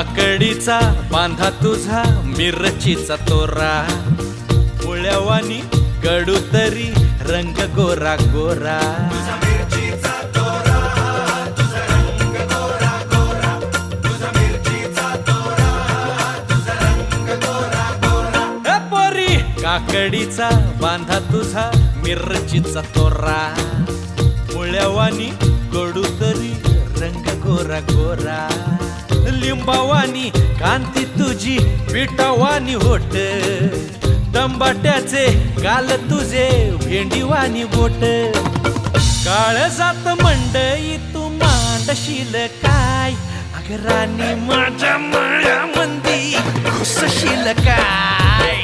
काकडीचा बांधा तुझा मिरचीचा तोरा मुळ्यावानी कडू तरी रंग गोरा गोरा पोरी काकडीचा बांधा तुझा मिरचीचा तोरा मुळ्यावानी कडू तरी रंग गोरा गोरा लिंबावानी कांती तुझी पिठावानी होट टंबाट्याचे गाल तुझे भेंडीवानी बोट काळजात मंडई तू मांडशील काय अगरानी माझ्या मळ्यामंदी घुसशील काय